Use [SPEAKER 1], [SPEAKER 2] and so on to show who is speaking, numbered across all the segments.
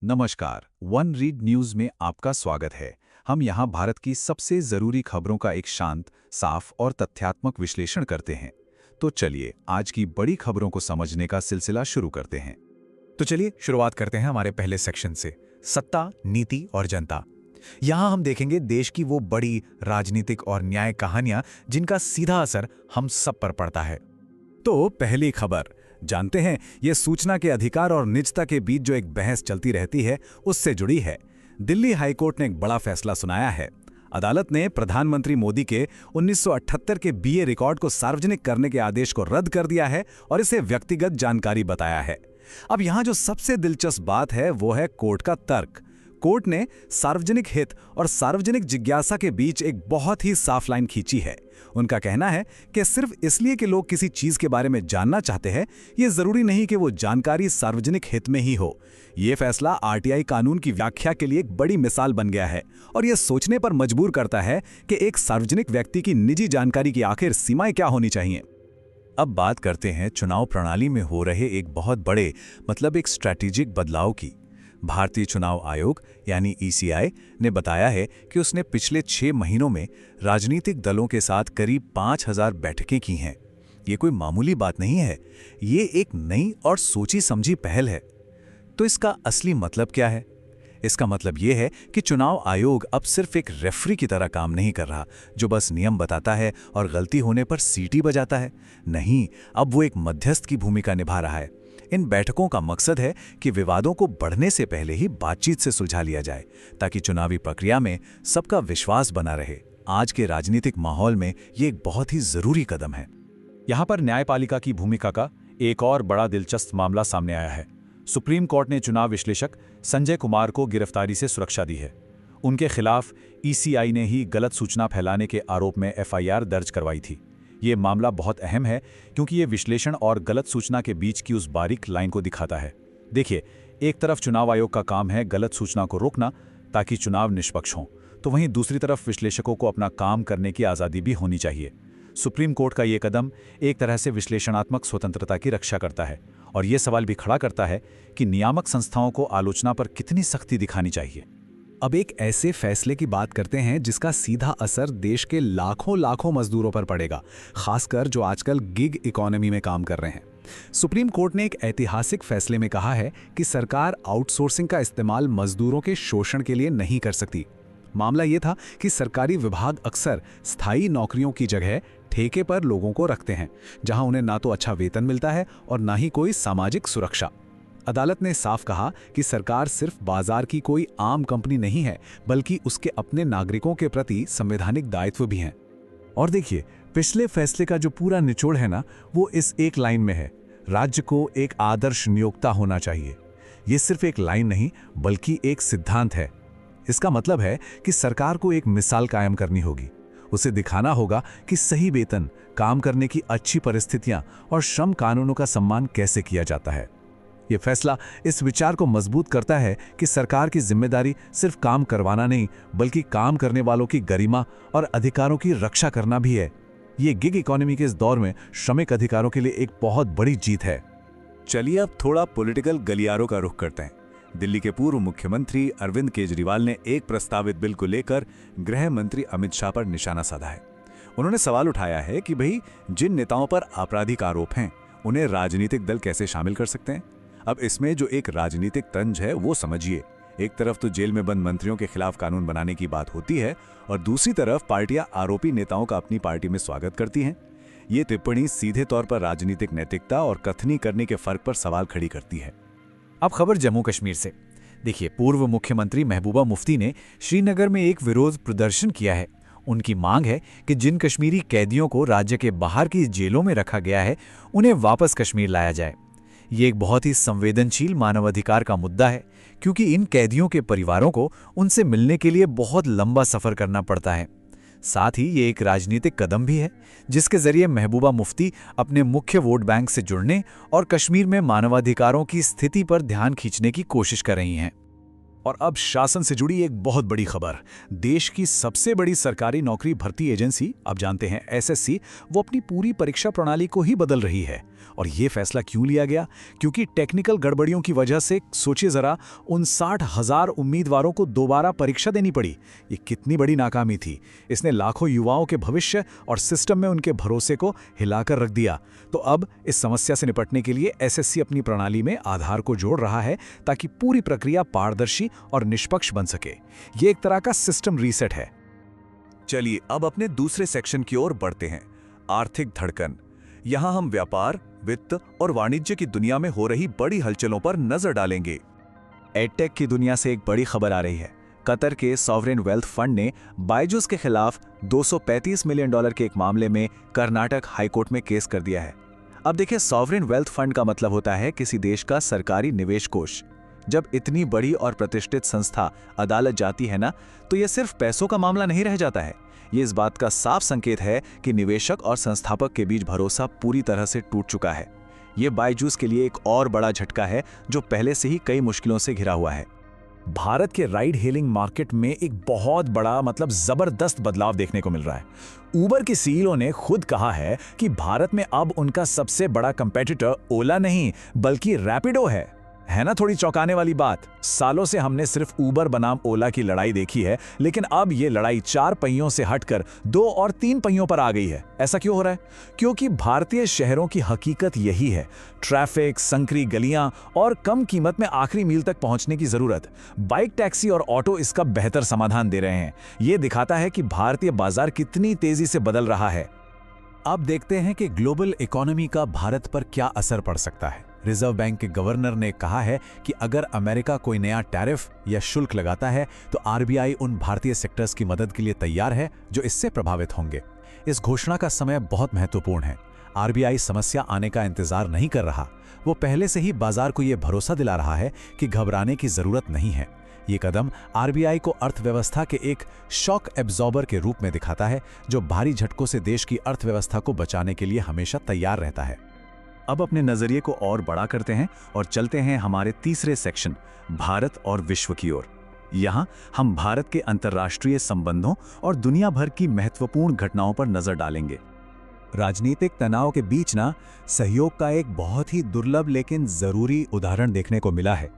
[SPEAKER 1] नमस्कार, one read news में आपका स्वागत है। हम यहाँ भारत की सबसे ज़रूरी खबरों का एक शांत, साफ और तथ्यात्मक विश्लेषण करते हैं। तो चलिए, आज की बड़ी खबरों को समझने का सिलसिला शुरू करते हैं।
[SPEAKER 2] तो चलिए शुरुआत करते हैं हमारे पहले सेक्शन से, सत्ता, नीति और जनता। यहाँ हम देखेंगे देश की वो बड़ी राजनीतिक और न्याय कहानियां जिनका सीधा असर हम सब पर पड़ता है। तो पहली खबर, जानते हैं ये सूचना के अधिकार और निजता के बीच जो एक बहस चलती रहती है उससे जुड़ी है। दिल्ली हाईकोर्ट ने एक बड़ा फैसला सुनाया है। अदालत ने प्रधानमंत्री मोदी के 1978 के बीए रिकॉर्ड को सार्वजनिक करने के आदेश को रद्द कर दिया है और इसे व्यक्तिगत जानकारी बताया है। अब यहाँ जो सबसे दिलचस्प बात है वो है कोर्ट का तर्क। कोर्ट ने सार्वजनिक हित और सार्वजनिक जिज्ञासा के बीच एक बहुत ही साफ लाइन खींची है। उनका कहना है कि सिर्फ इसलिए कि लोग किसी चीज के बारे में जानना चाहते हैं, ये जरूरी नहीं कि वो जानकारी सार्वजनिक हित में ही हो। ये फैसला आरटीआई कानून की व्याख्या के लिए एक बड़ी मिसाल बन गया है और ये सोचने पर मजबूर करता है कि एक सार्वजनिक व्यक्ति की निजी जानकारी की आखिर सीमाएं क्या होनी चाहिए।
[SPEAKER 1] अब बात करते हैं चुनाव प्रणाली में हो रहे एक बहुत बड़े एक स्ट्रैटेजिक बदलाव की। भारतीय चुनाव आयोग यानी ईसीआई ने बताया है कि उसने पिछले 6 महीनों में राजनीतिक दलों के साथ करीब 5000 बैठकें की हैं। ये कोई मामूली बात नहीं है, ये एक नई और सोची समझी पहल है। तो इसका असली मतलब क्या है? इसका मतलब ये है कि चुनाव आयोग अब सिर्फ एक रेफरी की तरह काम नहीं कर रहा, जो बस नियम बताता है और गलती होने पर सीटी बजाता है। नहीं, अब वो एक मध्यस्थ की भूमिका निभा रहा है। इन बैठकों का मकसद है कि विवादों को बढ़ने से पहले ही बातचीत से सुलझा लिया जाए, ताकि चुनावी प्रक्रिया में सबका विश्वास बना रहे। आज के राजनीतिक माहौल में ये एक बहुत ही जरूरी कदम है।
[SPEAKER 3] यहाँ पर न्यायपालिका की भूमिका का एक और बड़ा दिलचस्प मामला सामने आया है। सुप्रीम कोर्ट ने चुनाव विश्लेषक संजय कुमार को गिरफ्तारी से सुरक्षा दी है। उनके खिलाफ ईसीआई ने ही गलत सूचना फैलाने के आरोप में एफआईआर दर्ज करवाई थी। ये मामला बहुत अहम है क्योंकि ये विश्लेषण और गलत सूचना के बीच की उस बारीक लाइन को दिखाता है। देखिए, एक तरफ चुनाव आयोग का काम है गलत सूचना को रोकना ताकि चुनाव निष्पक्ष हों, तो वहीं दूसरी तरफ विश्लेषकों को अपना काम करने की आज़ादी भी होनी चाहिए। सुप्रीम कोर्ट का ये कदम एक तरह से विश्लेषणात्मक स्वतंत्रता की रक्षा करता है और ये सवाल भी खड़ा करता है कि नियामक संस्थाओं को आलोचना पर कितनी सख्ती दिखानी चाहिए।
[SPEAKER 2] अब एक ऐसे फैसले की बात करते हैं जिसका सीधा असर देश के लाखों लाखों मजदूरों पर पड़ेगा, खासकर जो आजकल गिग इकोनॉमी में काम कर रहे हैं। सुप्रीम कोर्ट ने एक ऐतिहासिक फैसले में कहा है कि सरकार आउटसोर्सिंग का इस्तेमाल मजदूरों के शोषण के लिए नहीं कर सकती। मामला ये था कि सरकारी विभाग अक्सर स्थायी नौकरियों की जगह ठेके पर लोगों को रखते हैं, जहां उन्हें ना तो अच्छा वेतन मिलता है और ना ही कोई सामाजिक सुरक्षा। अदालत ने साफ कहा कि सरकार सिर्फ बाजार की कोई आम कंपनी नहीं है, बल्कि उसके अपने नागरिकों के प्रति संवैधानिक दायित्व भी हैं।
[SPEAKER 1] और देखिए, पिछले फैसले का जो पूरा निचोड़ है ना, वो इस एक लाइन में है, राज्य को एक आदर्श नियोक्ता होना चाहिए। ये सिर्फ एक लाइन नहीं, बल्कि एक सिद्धांत है। इसका मतलब है कि सरकार को एक मिसाल कायम करनी होगी। उसे दिखाना होगा कि सही वेतन, काम करने की अच्छी परिस्थितियां और श्रम कानूनों का सम्मान कैसे किया जाता है। यह फैसला इस विचार को मजबूत करता है कि सरकार की जिम्मेदारी सिर्फ काम करवाना नहीं, बल्कि काम करने वालों की गरिमा और अधिकारों की रक्षा करना भी है। ये गिग इकोनॉमी के इस दौर में श्रमिक अधिकारों के लिए एक बहुत बड़ी जीत है। चलिए अब थोड़ा पॉलिटिकल गलियारों का रुख करते हैं। दिल्ली के पूर्व मुख्यमंत्री अरविंद केजरीवाल ने एक प्रस्तावित बिल को लेकर गृह मंत्री अमित शाह पर निशाना साधा है। उन्होंने सवाल उठाया है कि भाई, जिन नेताओं पर आपराधिक आरोप हैं, उन्हें राजनीतिक दल कैसे शामिल कर सकते हैं। अब इसमें जो एक राजनीतिक तंज है वो समझिए। एक तरफ तो जेल में बंद मंत्रियों के खिलाफ कानून बनाने की बात होती है और दूसरी तरफ पार्टियां आरोपी नेताओं का अपनी पार्टी में स्वागत करती हैं। ये टिप्पणी सीधे तौर पर राजनीतिक नैतिकता और कथनी करने के फर्क पर सवाल खड़ी करती है।
[SPEAKER 3] अब खबर जम्मू कश्मीर से। देखिए, पूर्व मुख्यमंत्री महबूबा मुफ्ती ने श्रीनगर में एक विरोध प्रदर्शन किया है। उनकी मांग है कि जिन कश्मीरी कैदियों को राज्य के बाहर की जेलों में रखा गया है, उन्हें वापस कश्मीर लाया जाए। ये एक बहुत ही संवेदनशील मानवाधिकार का मुद्दा है, क्योंकि इन कैदियों के परिवारों को उनसे मिलने के लिए बहुत लंबा सफर करना पड़ता है। साथ ही ये एक राजनीतिक कदम भी है, जिसके जरिए महबूबा मुफ्ती अपने मुख्य वोट बैंक से जुड़ने और कश्मीर में मानवाधिकारों की स्थिति पर ध्यान खींचने की कोशिश कर रही हैं। और अब शासन से जुड़ी एक बहुत बड़ी खबर। देश की सबसे बड़ी सरकारी नौकरी भर्ती एजेंसी, अब जानते हैं एसएससी, वो अपनी पूरी परीक्षा प्रणाली को ही बदल रही है। और ये फैसला क्यों लिया गया? क्योंकि टेक्निकल गड़बड़ियों की वजह से सोचिए जरा, 59,000 उम्मीदवारों को दोबारा परीक्षा देनी पड़ी। ये कितनी बड़ी नाकामी थी। इसने लाखों युवाओं के भविष्य और सिस्टम में उनके भरोसे को हिलाकर रख दिया। तो अब इस समस्या से निपटने के लिए एसएससी अपनी प्रणाली में आधार को जोड़ रहा है, ताकि पूरी प्रक्रिया पारदर्शी और निष्पक्ष बन सके। ये एक तरह का सिस्टम रीसेट है।
[SPEAKER 1] चलिए अब अपने दूसरे सेक्शन की ओर बढ़ते हैं, आर्थिक धड़कन। यहां हम व्यापार, वित्त और वाणिज्य की दुनिया में हो रही बड़ी हलचलों पर नजर डालेंगे।
[SPEAKER 2] एडटेक की दुनिया से एक बड़ी खबर आ रही है। कतर के सॉवरेन वेल्थ फंड ने बायजूस के खिलाफ $235 मिलियन के एक मामले में कर्नाटक हाईकोर्ट में केस कर दिया है। अब देखिए, सॉवरेन वेल्थ फंड का मतलब होता है किसी देश का सरकारी निवेश कोष। जब इतनी बड़ी और प्रतिष्ठित संस्था अदालत जाती है ना, तो यह सिर्फ पैसों का मामला नहीं रह जाता है। ये इस बात का साफ संकेत है कि निवेशक और संस्थापक के बीच भरोसा पूरी तरह से टूट चुका है। ये बायजूस के लिए एक और बड़ा झटका है, जो पहले से ही कई मुश्किलों से घिरा हुआ है।
[SPEAKER 3] भारत के राइड हेलिंग मार्केट में एक बहुत बड़ा, जबरदस्त बदलाव देखने को मिल रहा है। उबर के सीईओ ने खुद कहा है कि भारत में अब उनका सबसे बड़ा कंपेटिटर ओला नहीं, बल्कि रैपिडो है ना थोड़ी चौंकाने वाली बात। सालों से हमने सिर्फ उबर बनाम ओला की लड़ाई देखी है, लेकिन अब ये लड़ाई 4 पहियों से हटकर 2 और 3 पहियों पर आ गई है। ऐसा क्यों हो रहा है? क्योंकि भारतीय शहरों की हकीकत यही है, ट्रैफिक, संकरी गलियां और कम कीमत में आखिरी मील तक पहुंचने की जरूरत। बाइक, टैक्सी और ऑटो इसका बेहतर समाधान दे रहे हैं। ये दिखाता है कि भारतीय बाजार कितनी तेजी से बदल रहा है।
[SPEAKER 1] अब देखते हैं कि ग्लोबल इकोनॉमी का भारत पर क्या असर पड़ सकता है। रिजर्व बैंक के गवर्नर ने कहा है कि अगर अमेरिका कोई नया टैरिफ या शुल्क लगाता है, तो आरबीआई उन भारतीय सेक्टर्स की मदद के लिए तैयार है जो इससे प्रभावित होंगे। इस घोषणा का समय बहुत महत्वपूर्ण है। आरबीआई समस्या आने का इंतजार नहीं कर रहा। वो पहले से ही बाजार को यह भरोसा दिला रहा है कि घबराने की जरूरत नहीं है। ये कदम आरबीआई को अर्थव्यवस्था के एक शॉक एब्जॉर्बर के रूप में दिखाता है, जो भारी झटकों से देश की अर्थव्यवस्था को बचाने के लिए हमेशा तैयार रहता है।
[SPEAKER 2] अब अपने नजरिए को और बड़ा करते हैं और चलते हैं हमारे तीसरे सेक्शन, भारत और विश्व की ओर। यहाँ हम भारत के अंतर्राष्ट्रीय संबंधों और दुनिया भर की महत्वपूर्ण घटनाओं पर नजर डालेंगे।
[SPEAKER 1] राजनीतिक तनाव के बीच सहयोग का एक बहुत ही दुर्लभ लेकिन जरूरी उदाहरण देखने को मिला है।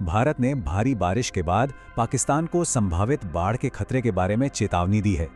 [SPEAKER 1] भारत ने भारी बारिश के बाद पाकिस्तान को संभावित बाढ़ के खतरे के बारे में चेतावनी दी है।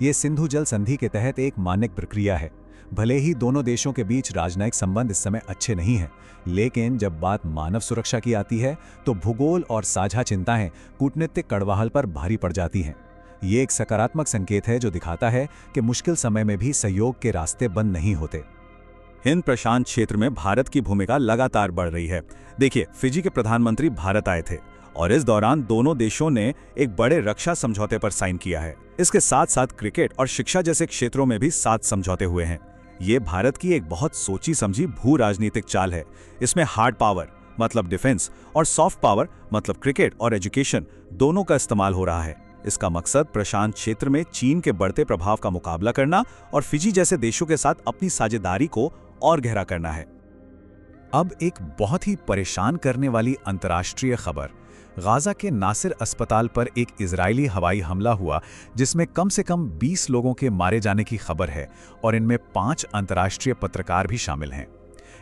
[SPEAKER 1] ये सिंधु जल संधि के तहत एक मान्य प्रक्रिया है। भले ही दोनों देशों के बीच राजनयिक संबंध इस समय अच्छे नहीं हैं, लेकिन जब बात मानव सुरक्षा की आती है, तो भूगोल और साझा चिंताएं कूटनीतिक कड़वाहल पर भारी पड़ जाती हैं। ये एक सकारात्मक संकेत है, जो दिखाता है कि मुश्किल समय में भी सहयोग के रास्ते बंद नहीं होते।
[SPEAKER 3] हिंद प्रशांत क्षेत्र में भारत की भूमिका लगातार बढ़ रही है। देखिए, फिजी के प्रधानमंत्री भारत आए थे और इस दौरान दोनों देशों ने एक बड़े रक्षा समझौते पर साइन किया है। इसके साथ साथ क्रिकेट और शिक्षा जैसे क्षेत्रों में भी 7 समझौते हुए हैं। ये भारत की एक बहुत सोची समझी भू राजनीतिक चाल है। इसमें हार्ड पावर मतलब डिफेंस और सॉफ्ट पावर मतलब क्रिकेट और एजुकेशन दोनों का इस्तेमाल हो रहा है। इसका मकसद प्रशांत क्षेत्र में चीन के बढ़ते प्रभाव का मुकाबला करना और फिजी जैसे देशों के साथ अपनी साझेदारी को और गहरा करना है।
[SPEAKER 1] अब एक बहुत ही परेशान करने वाली अंतर्राष्ट्रीय खबर। गाजा के नासिर अस्पताल पर एक इजरायली हवाई हमला हुआ, जिसमें कम से कम 20 लोगों के मारे जाने की खबर है और इनमें 5 अंतर्राष्ट्रीय पत्रकार भी शामिल हैं।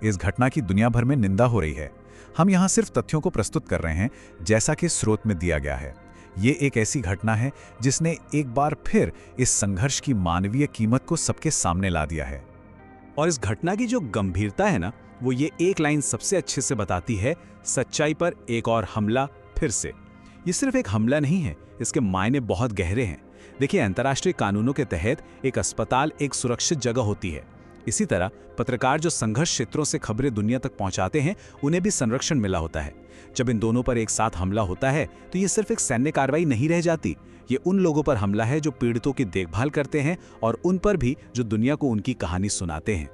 [SPEAKER 1] इस घटना की दुनिया भर में निंदा हो रही है। हम यहाँ सिर्फ तथ्यों को प्रस्तुत कर रहे हैं, जैसा कि स्रोत में दिया गया है। ये एक ऐसी घटना है जिसने एक बार फिर इस संघर्ष की मानवीय कीमत को सबके सामने ला दिया है।
[SPEAKER 4] और इस घटना की जो गंभीरता है ना, वो ये एक लाइन सबसे अच्छे से बताती है, सच्चाई पर एक और हमला फिर से। ये सिर्फ एक हमला नहीं है, इसके मायने बहुत गहरे हैं। देखिए, अंतर्राष्ट्रीय कानूनों के तहत एक अस्पताल एक सुरक्षित जगह होती है। इसी तरह पत्रकार जो संघर्ष क्षेत्रों से खबरें दुनिया तक पहुंचाते हैं, उन्हें भी संरक्षण मिला होता है। जब इन दोनों पर एक साथ हमला होता है, तो ये सिर्फ एक सैन्य कार्रवाई नहीं रह जाती। ये उन लोगों पर हमला है जो पीड़ितों की देखभाल करते हैं और उन पर भी जो दुनिया को उनकी कहानी सुनाते हैं।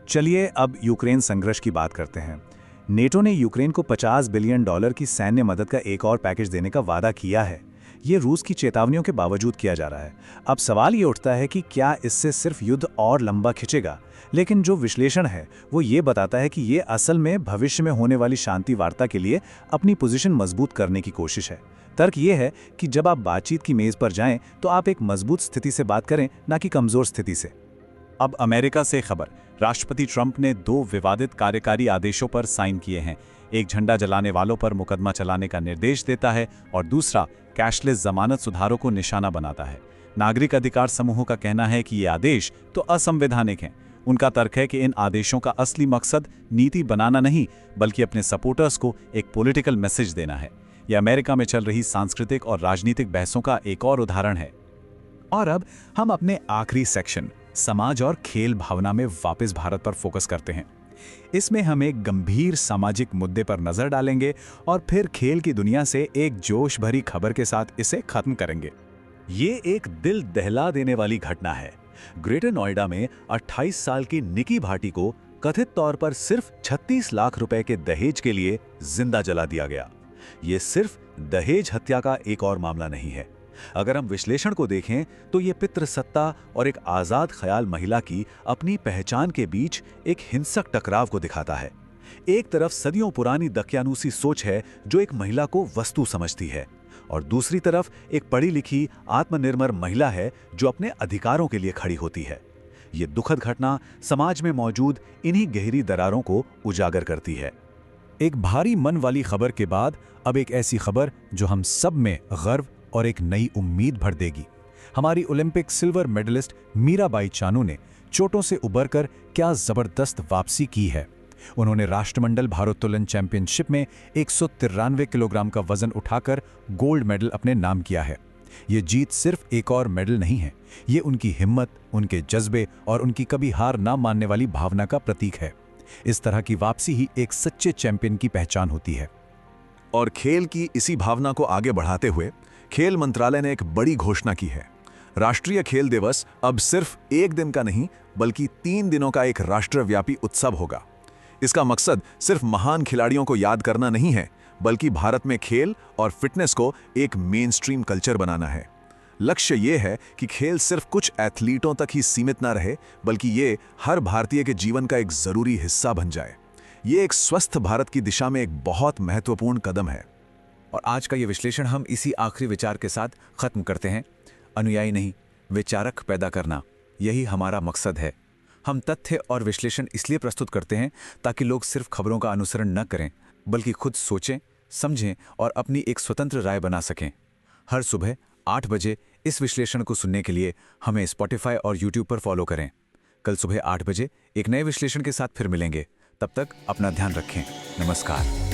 [SPEAKER 3] चलिए अब यूक्रेन संघर्ष की बात करते हैं। नेटो ने यूक्रेन को $50 बिलियन की सैन्य मदद का एक और पैकेज देने का वादा किया है। ये रूस की चेतावनियों के बावजूद किया जा रहा है। अब सवाल ये उठता है कि क्या इससे सिर्फ युद्ध और लंबा खिंचेगा, लेकिन जो विश्लेषण है वो ये बताता है कि ये असल में भविष्य में होने वाली शांति वार्ता के लिए अपनी पोजीशन मजबूत करने की कोशिश है। तर्क ये है कि जब आप बातचीत की मेज पर जाएं तो आप एक मजबूत स्थिति से बात करें, ना कि कमजोर स्थिति से।
[SPEAKER 4] अब अमेरिका से खबर। राष्ट्रपति ट्रंप ने 2 विवादित कार्यकारी आदेशों पर साइन किए हैं। एक झंडा जलाने वालों पर मुकदमा चलाने का निर्देश देता है और दूसरा कैशलेस जमानत सुधारों को निशाना बनाता है। नागरिक अधिकार समूहों का कहना है कि ये आदेश तो असंवैधानिक हैं। उनका तर्क है कि इन आदेशों का असली मकसद नीति बनाना नहीं, बल्कि अपने सपोर्टर्स को एक पॉलिटिकल मैसेज देना है। यह अमेरिका में चल रही सांस्कृतिक और राजनीतिक बहसों का एक और उदाहरण है। और अब हम अपने आखिरी सेक्शन समाज और खेल भावना में वापस भारत पर फोकस करते हैं। इसमें हम एक गंभीर सामाजिक मुद्दे पर नजर डालेंगे और फिर खेल की दुनिया से एक जोश भरी खबर के साथ इसे खत्म करेंगे।
[SPEAKER 3] ये एक दिल दहला देने वाली घटना है। ग्रेटर नोएडा में 28 साल की निकी भाटी को कथित तौर पर सिर्फ 36 लाख रुपए के दहेज के लिए जिंदा जला दिया गया। ये सिर्फ दहेज हत्या का एक और मामला नहीं है। अगर हम विश्लेषण को देखें तो ये पितृसत्ता और एक आजाद ख्याल महिला की अपनी पहचान के बीच एक हिंसक टकराव को दिखाता है। एक तरफ सदियों पुरानी दकियानूसी सोच है जो एक महिला को वस्तु समझती है, और दूसरी तरफ एक पढ़ी लिखी आत्मनिर्भर महिला है जो अपने अधिकारों के लिए खड़ी होती है। ये दुखद घटना समाज में मौजूद इन्हीं गहरी दरारों को उजागर करती है।
[SPEAKER 2] एक भारी मन वाली खबर के बाद अब एक ऐसी खबर जो हम सब में गर्व और एक नई उम्मीद भर देगी। हमारी Olympic silver medalist Mirabai Chanu ने चोटों से उबरकर क्या जबरदस्त वापसी की है। उन्होंने राष्ट्रमंडल भारोत्तोलन चैंपियनशिप में 193 किलोग्राम का वजन उठाकर गोल्ड मेडल अपने नाम किया है। ये जीत सिर्फ एक और मेडल नहीं है, ये उनकी हिम्मत, उनके जज्बे और उनकी कभी हार ना मानने वाली भावना का प्रतीक है। इस तरह की वापसी ही एक सच्चे चैंपियन की पहचान होती है।
[SPEAKER 1] और खेल की इसी भावना को आगे बढ़ाते हुए खेल मंत्रालय ने एक बड़ी घोषणा की है। राष्ट्रीय खेल दिवस अब सिर्फ एक दिन का नहीं, बल्कि 3 दिनों का एक राष्ट्रव्यापी उत्सव होगा। इसका मकसद सिर्फ महान खिलाड़ियों को याद करना नहीं है, बल्कि भारत में खेल और फिटनेस को एक मेन स्ट्रीम कल्चर बनाना है। लक्ष्य ये है कि खेल सिर्फ कुछ एथलीटों तक ही सीमित ना रहे, बल्कि ये हर भारतीय के जीवन का एक जरूरी हिस्सा बन जाए। ये एक स्वस्थ भारत की दिशा में एक बहुत महत्वपूर्ण कदम है।
[SPEAKER 2] और आज का ये विश्लेषण हम इसी आखिरी विचार के साथ खत्म करते हैं। अनुयायी नहीं, विचारक पैदा करना, यही हमारा मकसद है। हम तथ्य और विश्लेषण इसलिए प्रस्तुत करते हैं ताकि लोग सिर्फ खबरों का अनुसरण न करें, बल्कि खुद सोचें, समझें और अपनी एक स्वतंत्र राय बना सकें। हर सुबह 8 बजे इस विश्लेषण को सुनने के लिए हमें स्पॉटिफाई और यूट्यूब पर फॉलो करें। कल सुबह 8 बजे एक नए विश्लेषण के साथ फिर मिलेंगे। तब तक अपना ध्यान रखें। नमस्कार।